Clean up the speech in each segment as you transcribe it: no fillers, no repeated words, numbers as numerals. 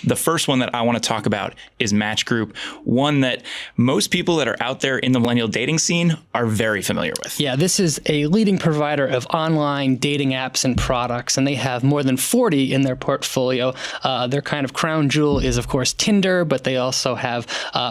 The first one that I want to talk about is Match Group, one that most people that are out there in the millennial dating scene are very familiar with. Yeah, this is a leading provider of online dating apps and products, and they have more than 40 in their portfolio. Their kind of crown jewel is, of course, Tinder, but they also have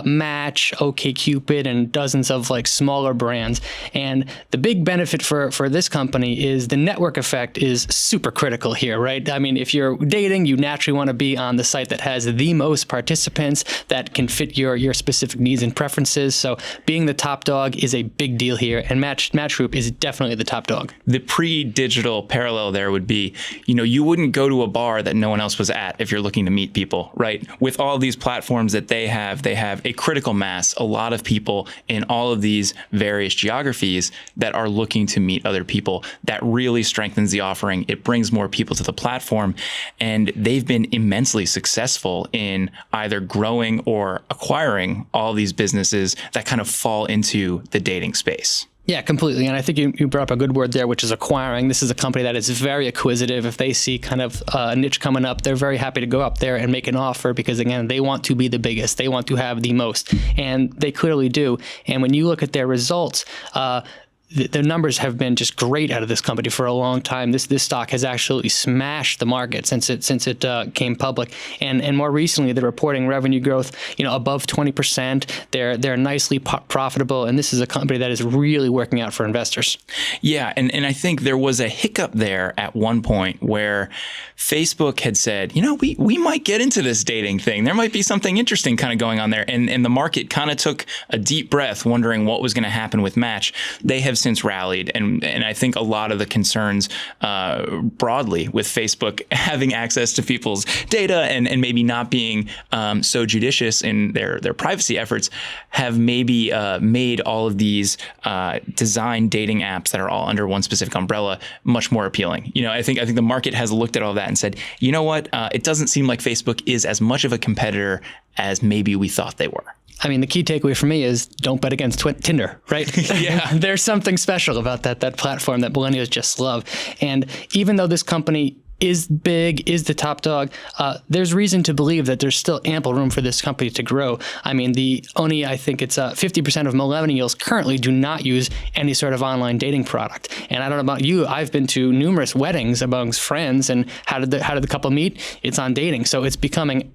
Match, OkCupid, and dozens of like smaller brands. And the big benefit for this company is the network effect is super critical here, right? I mean, if you're dating, you naturally want to be on the site that has the most participants that can fit your specific needs and preferences. So being the top dog is a big deal here, and Match Group is definitely the top dog. The pre-digital parallel there would be, you wouldn't go to a bar that no one else was at if you're looking to meet people, right? With all these platforms that they have a critical mass, a lot of people in all of these various geographies that are looking to meet other people. That really strengthens the offering. It brings more people to the platform, and they've been immensely successful in either growing or acquiring all these businesses that kind of fall into the dating space. Yeah, completely. And I think you brought up a good word there, which is acquiring. This is a company that is very acquisitive. If they see kind of a niche coming up, they're very happy to go up there and make an offer because, again, they want to be the biggest. They want to have the most. And they clearly do. And when you look at their results, the numbers have been just great out of this company for a long time. This stock has actually smashed the market since it came public, and more recently they're reporting revenue growth above 20%. They're nicely profitable, and this is a company that is really working out for investors. Yeah, and I think there was a hiccup there at one point where Facebook had said, we might get into this dating thing. There might be something interesting kind of going on there, and the market kind of took a deep breath, wondering what was going to happen with Match. They have since rallied, and I think a lot of the concerns broadly with Facebook having access to people's data and maybe not being so judicious in their privacy efforts have maybe made all of these design dating apps that are all under one specific umbrella much more appealing. I think the market has looked at all that and said, you know what, it doesn't seem like Facebook is as much of a competitor as maybe we thought they were. I mean, the key takeaway for me is don't bet against Tinder, right? Yeah. There's something special about that platform that millennials just love. And even though this company is big, is the top dog, there's reason to believe that there's still ample room for this company to grow. I mean, I think it's 50% of millennials currently do not use any sort of online dating product. And I don't know about you, I've been to numerous weddings amongst friends, and how did the couple meet? It's on dating. So it's becoming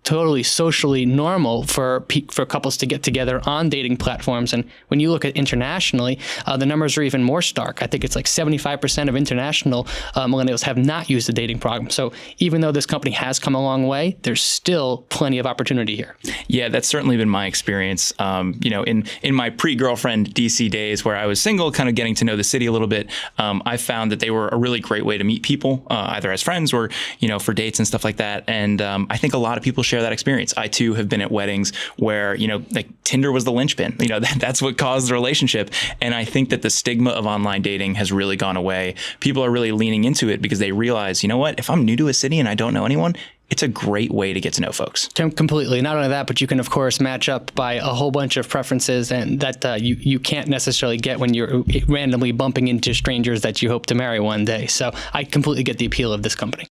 totally socially normal for couples to get together on dating platforms. And when you look at internationally, the numbers are even more stark. I think it's like 75% of international millennials have not used the dating program. So even though this company has come a long way, there's still plenty of opportunity here. Yeah, that's certainly been my experience. In my pre-girlfriend DC days where I was single, kind of getting to know the city a little bit, I found that they were a really great way to meet people, either as friends or, for dates and stuff like that. And I think a lot of people share that experience. I too have been at weddings where, like Tinder was the linchpin. That's what caused the relationship. And I think that the stigma of online dating has really gone away. People are really leaning into it because they realize, you know what, if I'm new to a city and I don't know anyone, it's a great way to get to know folks. Completely. Not only that, but you can, of course, match up by a whole bunch of preferences, and that you can't necessarily get when you're randomly bumping into strangers that you hope to marry one day. So I completely get the appeal of this company.